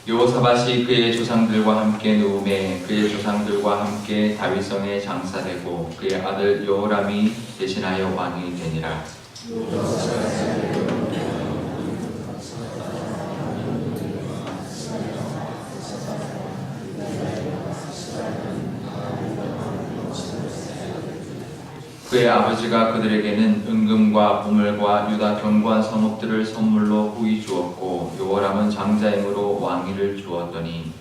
여호사밧이 그의 조상들과 함께 누움에 그의 조상들과 함께 다윗성에 장사되고 그의 아들 여호람이 대신하여 왕이 되니라. 그의 아버지가 그들에게는 은금과 보물과 유다 견고한 성읍들을 선물로 후히 주었고 여호람은 장자임으로 왕위를 주었더니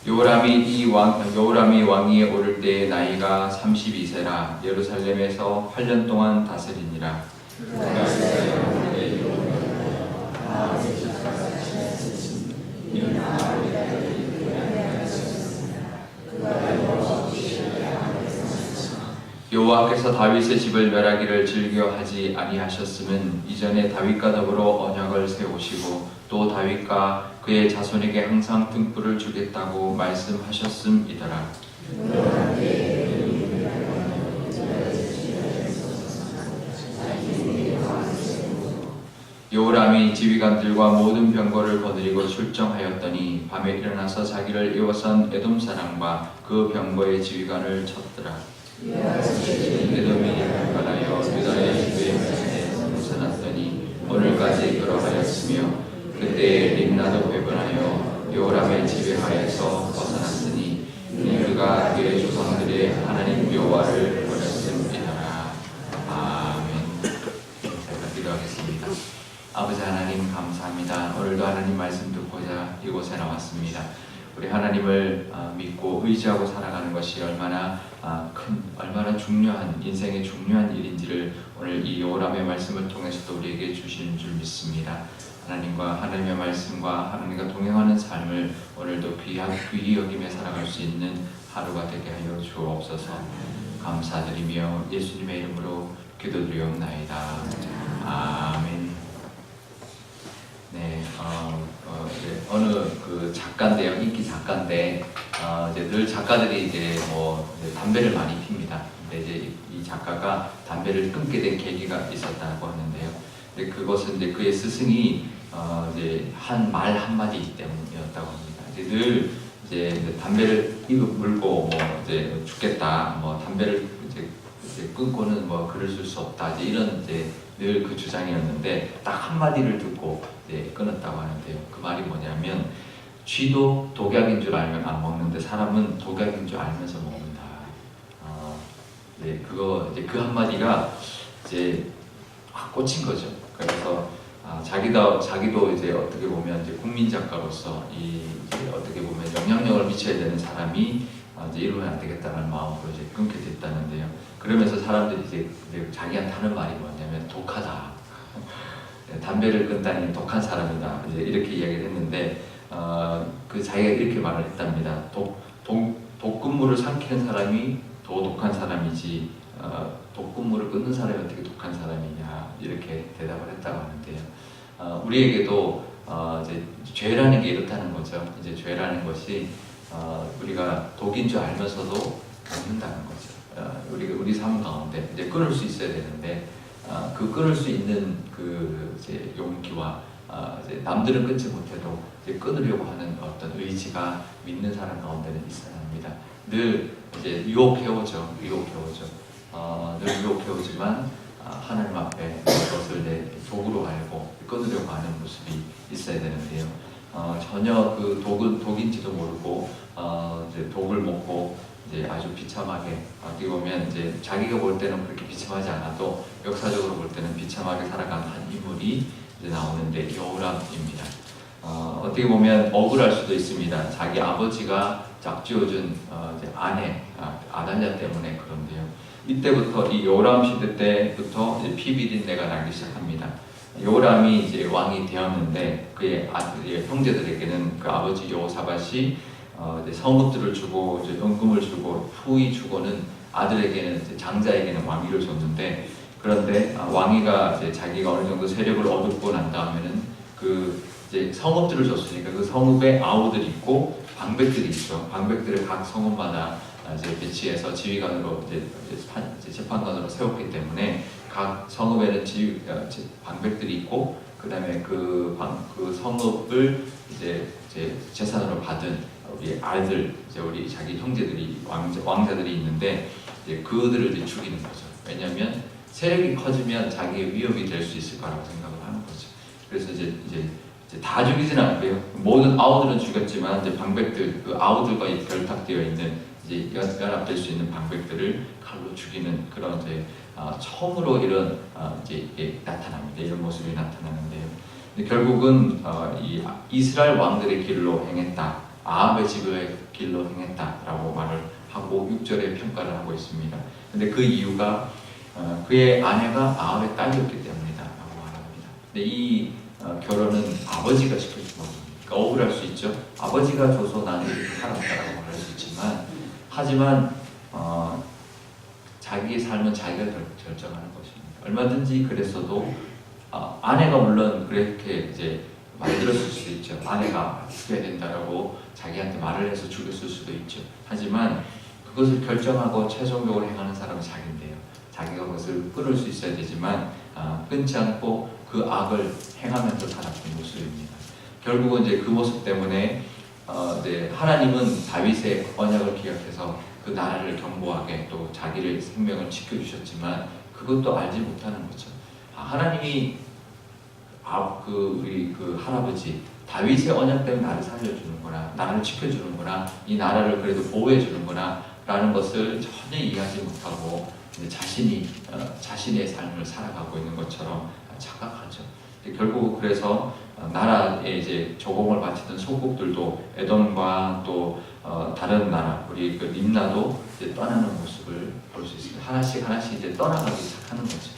여호람이 왕위에 오를 때의 나이가 32세라 예루살렘에서 8년 동안 다스리니라. 여호와께서 다윗의 집을 멸하기를 즐겨하지 아니하셨음은 이전에 다윗과 더불어 언약을 세우시고 또 다윗과 그의 자손에게 항상 등불을 주겠다고 말씀하셨음이더라. 여호람이 지휘관들과 모든 병거를 거느리고 출정하였더니 밤에 일어나서 자기를 에워싼 에돔 사람과 그 병거의 지휘관을 쳤더라. 에돔이 발하여 유다의 주의 벗어났더니 오늘까지 그러하였으며 그때 림나도 회분하여 여호람의 지배하에서 벗어났으니 그가 그의 조상들의 하나님 여호와를 버렸음이더라. 아멘. 제가 기도하겠습니다. 아버지 하나님 감사합니다. 오늘도 하나님 말씀 듣고자 이곳에 나왔습니다. 우리 하나님을 믿고 의지하고 살아가는 것이 얼마나 중요한 인생의 중요한 일인지를 오늘 이 여호람의 말씀을 통해서도 우리에게 주시는 줄 믿습니다. 하나님과 하나님의 말씀과 하나님과 동행하는 삶을 오늘도 귀히 여기며 살아갈 수 있는 하루가 되게 하여 주옵소서. 감사드리며 예수님의 이름으로 기도드리옵나이다. 아멘. 네, 어느 그 작가인데요, 인기 작가인데 이제 늘 작가들이 이제 담배를 많이 핍니다. 근데 이제 이 작가가 담배를 끊게 된 계기가 있었다고 하는데요. 근데 그것은 이제 그의 스승이 이제 한 말 한마디 때문이었다고 합니다. 이제 늘 이제 담배를 입을 물고 이제 죽겠다, 담배를 이제 끊고는 글을 쓸 수 없다, 이제 이런 이제 늘 그 주장이었는데 딱 한마디를 듣고 끊었다고 하는데요. 그 말이 뭐냐면 쥐도 독약인 줄 알면 안 먹는데 사람은 독약인 줄 알면서 먹는다. 그 한마디가 이제 확 꽂힌 거죠. 그래서 자기도 이제 어떻게 보면 이제 국민 작가로서 이제 어떻게 보면 영향력을 미쳐야 되는 사람이 이제 이러면 안 되겠다는 마음으로 이제 끊게 됐다는데요. 그러면서 사람들이 이제 자기한테 하는 말이 뭐냐면 독하다. 담배를 끊다니 독한 사람이다. 이제 이렇게 이야기를 했는데 그 자기가 이렇게 말을 했답니다. 독극물을 삼키는 사람이 더 독한 사람이지 독극물을 끊는 사람이 어떻게 독한 사람이냐 이렇게 대답을 했다고 하는데요. 우리에게도 이제 죄라는 게 이렇다는 거죠. 이제 죄라는 것이 우리가 독인 줄 알면서도 먹는다는 거죠. 우리 삶 가운데 이제 끊을 수 있어야 되는데 그 끊을 수 있는 그 이제 용기와 이제 남들은 끊지 못해도 이제 끊으려고 하는 어떤 의지가 믿는 사람 가운데는 있어야 합니다. 늘 이제 유혹해오죠. 늘 유혹해오지만 하나님 앞에 그것을 내 독으로 알고 끊으려고 하는 모습이 있어야 되는데요. 전혀 그 독인지도 모르고 이제 독을 먹고 이제 아주 비참하게 어떻게 보면 이제 자기가 볼 때는 그렇게 비참하지 않아도 역사적으로 볼 때는 비참하게 살아간 한 인물이 이제 나오는데 여호람입니다. 어떻게 보면 억울할 수도 있습니다. 자기 아버지가 짝지어준 이제 아내 아달랴 때문에 그런데요. 이때부터 이 여호람 시대 때부터 이제 피비린내가 나기 시작합니다. 여호람이 이제 왕이 되었는데 그의 형제들에게는 그 아버지 여호사밧이 성읍들을 주고 이제 은금을 주고 후히 주고는 아들에게는 이제 장자에게는 왕위를 줬는데 그런데 왕위가 이제 자기가 어느 정도 세력을 얻고 난 다음에는 그 이제 성읍들을 줬으니까 그 성읍에 아우들이 있고 방백들이 있죠. 방백들을 각 성읍마다 이제 배치해서 지휘관으로 이제 재판관으로 세웠기 때문에 각 성읍에는 방백들이 있고 그다음에 그 성읍을 이제 재산으로 받은 우리 아들 이제 우리 자기 형제들이 왕자들이 있는데 이제 그들을 이제 죽이는 거죠. 왜냐하면 세력이 커지면 자기의 위협이 될 수 있을 거라고 생각을 하는 거죠. 그래서 이제 다 죽이지는 않고요. 모든 아우들은 죽였지만 이제 방백들 그 아우들과 결탁되어 있는 이제 연합될 수 있는 방백들을 칼로 죽이는 그런 이제 처음으로 이런 이제 나타납니다. 이런 모습이 나타나는데요. 근데 결국은 이 이스라엘 왕들의 길로 행했다, 아합의 집의 길로 행했다라고 말을 하고 6절에 평가를 하고 있습니다. 근데 그 이유가 그의 아내가 아합의 딸이었기 때문이다라고 말합니다. 근데 이 결혼은 아버지가 시켜준 겁니다. 그러니까 억울할 수 있죠. 아버지가 줘서 나는 이렇게 살았다라고 말할 수 있지만, 하지만 자기의 삶은 자기가 결정하는 것입니다. 얼마든지 그랬어도 아내가 물론 그렇게 이제 만들었을 수도 있죠. 아내가 죽여야 된다라고 자기한테 말을 해서 죽였을 수도 있죠. 하지만 그것을 결정하고 최종적으로 행하는 사람은 자기인데요. 자기가 그것을 끊을 수 있어야 되지만 끊지 않고 그 악을 행하면서 살았던 모습입니다. 결국은 이제 그 모습 때문에 하나님은 다윗의 언약을 기억해서 그 나라를 견고하게 또 자기의 생명을 지켜주셨지만 그것도 알지 못하는 거죠. 하나님이 우리 그 할아버지 다윗의 언약 때문에 나를 살려주는구나, 나를 지켜주는구나, 이 나라를 그래도 보호해주는구나 라는 것을 전혀 이해하지 못하고 자신의 삶을 살아가고 있는 것처럼 착각하죠. 결국 그래서 나라에 이제 조공을 바치던 소국들도 에돔과 또 다른 나라 우리 그 림나도 이제 떠나는 모습을 볼 수 있습니다. 하나씩 이제 떠나가기 시작하는 거죠.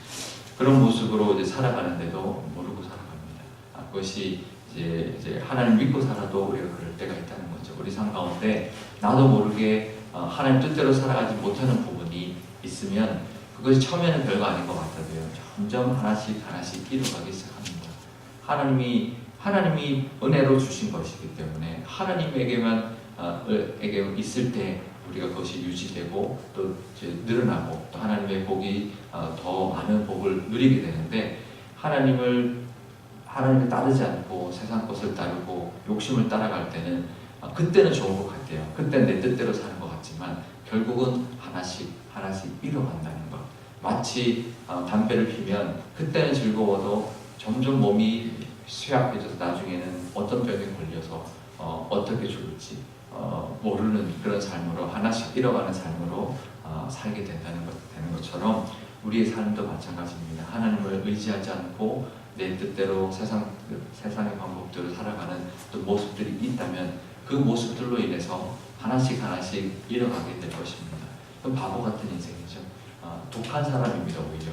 그런 모습으로 이제 살아가는데도 모르고 살아갑니다. 그것이 이제 하나님 믿고 살아도 우리가 그럴 때가 있다는 거죠. 우리 삶 가운데 나도 모르게 하나님 뜻대로 살아가지 못하는 부분이 있으면 그것이 처음에는 별거 아닌 것 같아도요. 점점 하나씩 이루어가기 시작합니다. 하나님이 은혜로 주신 것이기 때문에 하나님에게만 에게 있을 때 우리가 그것이 유지되고 또 이제 늘어나고 또 하나님의 복이 더 많은 복을 누리게 되는데 하나님을 따르지 않고 세상 것을 따르고 욕심을 따라갈 때는 그때는 좋은 것 같아요. 그때는 내 뜻대로 사는 것 같지만 결국은 하나씩 잃어간다는 것. 마치 담배를 피면 그때는 즐거워도 점점 몸이 쇠약해져서 나중에는 어떤 병에 걸려서 어떻게 죽을지 모르는 그런 삶으로 하나씩 잃어가는 삶으로 살게 되는 것처럼 우리의 삶도 마찬가지입니다. 하나님을 의지하지 않고 내 뜻대로 세상의 방법대로 살아가는 또 모습들이 있다면 그 모습들로 인해서 하나씩 잃어가게 될 것입니다. 그럼 바보 같은 인생이죠. 독한 사람입니다. 오히려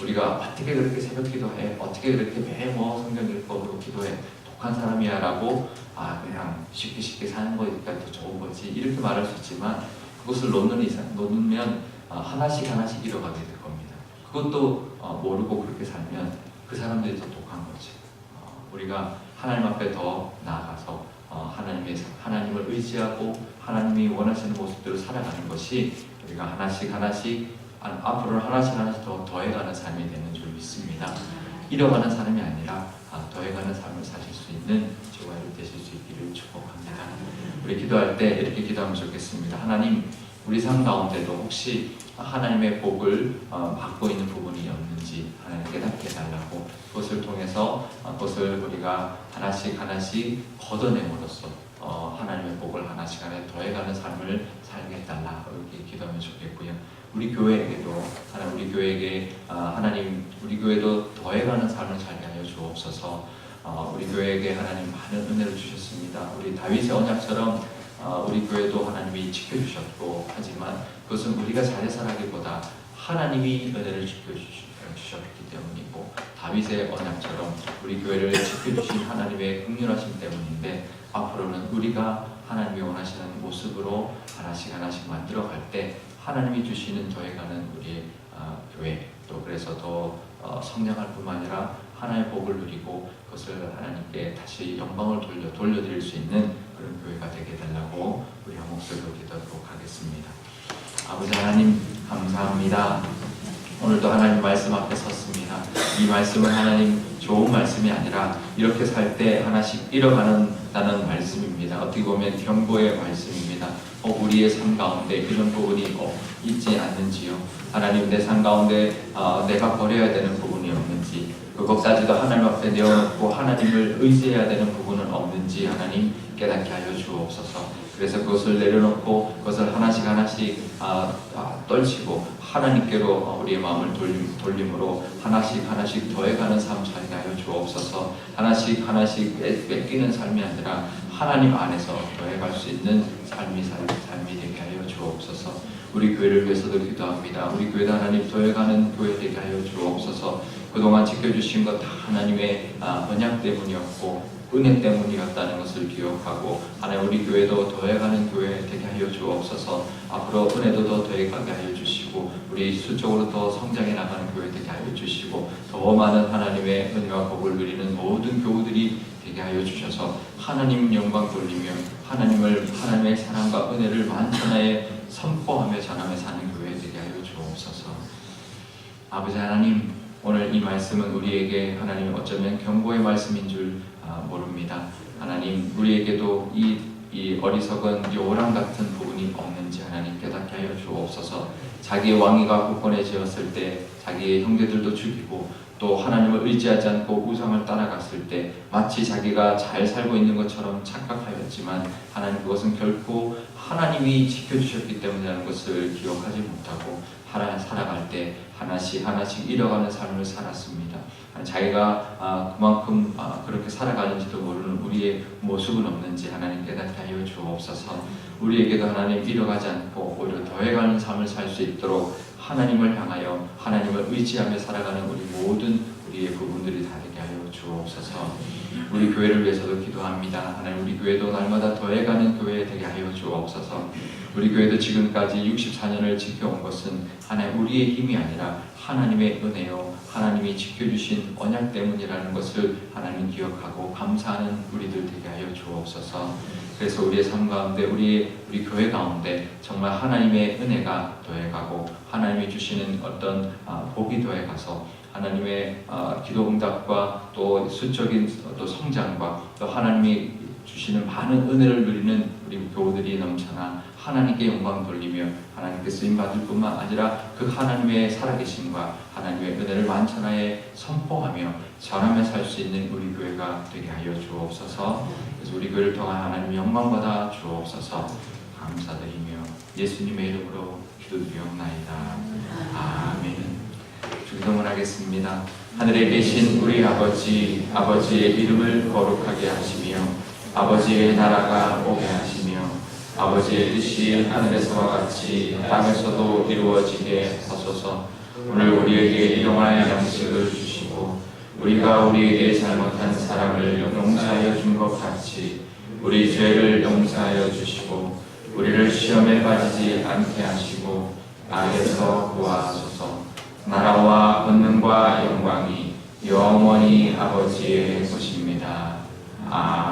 우리가 어떻게 그렇게 새벽 기도해, 어떻게 그렇게 매일 성경 읽고 기도해, 독한 사람이야 라고 그냥 쉽게 사는 거니까 더 좋은 거지 이렇게 말할 수 있지만 그것을 놓으면 하나씩 잃어가게 될 겁니다. 그것도 모르고 그렇게 살면 그 사람들이 더 독한 거죠. 우리가 하나님 앞에 더 나아가서 하나님을 의지하고 하나님이 원하시는 모습대로 살아가는 것이 우리가 하나씩 앞으로 하나씩 더 더해가는 삶이 되는 줄 믿습니다. 잃어가는 사람이 아니라 더해가는 삶을 사실 수 있는 저와 여러분 되실 수 있기를 축복합니다. 우리 기도할 때 이렇게 기도하면 좋겠습니다. 하나님, 우리 삶 가운데도 혹시 하나님의 복을 받고 있는 부분이 없는지 하나님 깨닫게 해달라고, 그것을 통해서 그것을 우리가 하나씩 걷어내므로써 하나님의 복을 하나씩 더해가는 삶을 살게 해달라 이렇게 기도하면 좋겠고요. 우리 교회에게도 우리 교회에게 하나님 우리 교회도 더해가는 삶을 살게 하여 주옵소서. 우리 교회에게 하나님 많은 은혜를 주셨습니다. 우리 다윗의 언약처럼 우리 교회도 하나님이 지켜주셨고, 하지만 그것은 우리가 잘해서라기보다 하나님이 은혜를 지켜주셨기 때문이고, 다윗의 언약처럼 우리 교회를 지켜주신 하나님의 긍휼하심 때문인데, 앞으로는 우리가 하나님이 원하시는 모습으로 하나씩 만들어갈 때 하나님이 주시는 더해가는 우리의 교회, 또 그래서 더 성장할 뿐만 아니라 하나님의 복을 누리고 그것을 하나님께 다시 영광을 돌려드릴 수 있는 그런 교회가 되게 달라고 우리 한 목소리로 기도하도록 하겠습니다. 아버지 하나님 감사합니다. 오늘도 하나님 말씀 앞에 섰습니다. 이 말씀은 하나님 좋은 말씀이 아니라 이렇게 살 때 하나씩 잃어가는다는 말씀입니다. 어떻게 보면 경고의 말씀입니다. 우리의 삶 가운데 이런 부분이 있지 않는지요. 하나님 내 삶 가운데 내가 버려야 되는 부분이 없는지, 그것까지도 하나님 앞에 내어놓고 하나님을 의지해야 되는 부분은 없는지 하나님 깨닫게 하여 주옵소서. 그래서 그것을 내려놓고 그것을 하나씩 떨치고 하나님께로 우리의 마음을 돌림으로 하나씩 더해가는 삶 살게 하여 주옵소서. 하나씩 뺏기는 삶이 아니라 하나님 안에서 더해갈 수 있는 삶이 되게 하여 주옵소서. 우리 교회를 위해서도 기도합니다. 우리 교회도 하나님 더해가는 교회 되게 하여 주옵소서. 그동안 지켜주신 것 다 하나님의 언약 때문이었고 은혜 때문이었다는 것을 기억하고 하나님 우리 교회도 더해가는 교회 되게 하여 주옵소서. 앞으로 은혜도 더 더해가게 하여 주시고 우리 수적으로 더 성장해 나가는 교회 되게 하여 주시고 더 많은 하나님의 은혜와 복을 누리는 모든 교우들이 되게 하여 주셔서 하나님 영광 돌리며 하나님의 사랑과 은혜를 만천하에 선포하며 전하며 사는 교회 되게 하여 주옵소서. 아버지 하나님, 오늘 이 말씀은 우리에게 하나님 어쩌면 경고의 말씀인 줄 모릅니다. 하나님 우리에게도 이 어리석은 요람 같은 부분이 없는지 하나님 깨닫게 하여 주옵소서. 자기의 왕위가 굳건해지었을 때 자기의 형제들도 죽이고 또 하나님을 의지하지 않고 우상을 따라갔을 때 마치 자기가 잘 살고 있는 것처럼 착각하였지만 하나님 그것은 결코 하나님이 지켜주셨기 때문이라는 것을 기억하지 못하고 살아갈 때 하나씩 잃어가는 삶을 살았습니다. 자기가 그만큼 그렇게 살아가는지도 모르는 우리의 모습은 없는지 하나님 깨닫게 하여 주옵소서. 우리에게도 하나님 잃어가지 않고 오히려 더해가는 삶을 살 수 있도록 하나님을 향하여 하나님을 의지하며 살아가는 우리의 부분들이 다 되게 하여 주옵소서. 우리 교회를 위해서도 기도합니다. 하나님 우리 교회도 날마다 더해가는 교회 되게 하여 주옵소서. 우리 교회도 지금까지 64년을 지켜온 것은 하나님 우리의 힘이 아니라 하나님의 은혜요 하나님이 지켜주신 언약 때문이라는 것을 하나님 기억하고 감사하는 우리들 되게 하여 주옵소서. 그래서 우리의 삶 가운데 우리 교회 가운데 정말 하나님의 은혜가 더해가고 하나님이 주시는 어떤 복이 더해가서 하나님의 기도 응답과 또 수적인 또 성장과 또 하나님이 주시는 많은 은혜를 누리는 우리 교우들이 넘쳐나 하나님께 영광 돌리며 하나님께 쓰임받을 뿐만 아니라 그 하나님의 살아계심과 하나님의 은혜를 만천하에 선포하며 전하며 살 수 있는 우리 교회가 되게 하여 주옵소서. 그래서 우리 교회를 통한 하나님 영광받아 주옵소서. 감사드리며 예수님의 이름으로 기도드리옵나이다. 아멘. 주기도문 하겠습니다. 하늘에 계신 우리 아버지의 이름을 거룩하게 하시며 아버지의 나라가 오게 하시며 아버지의 뜻이 하늘에서와 같이 땅에서도 이루어지게 하소서. 오늘 우리에게 일용할 양식을 주시고 우리가 우리에게 잘못한 사람을 용서하여 준 것 같이 우리 죄를 용서하여 주시고 우리를 시험에 빠지지 않게 하시고 악에서 구하소서. 나라와 권능과 영광이 영원히 아버지의 것입니다. 아멘.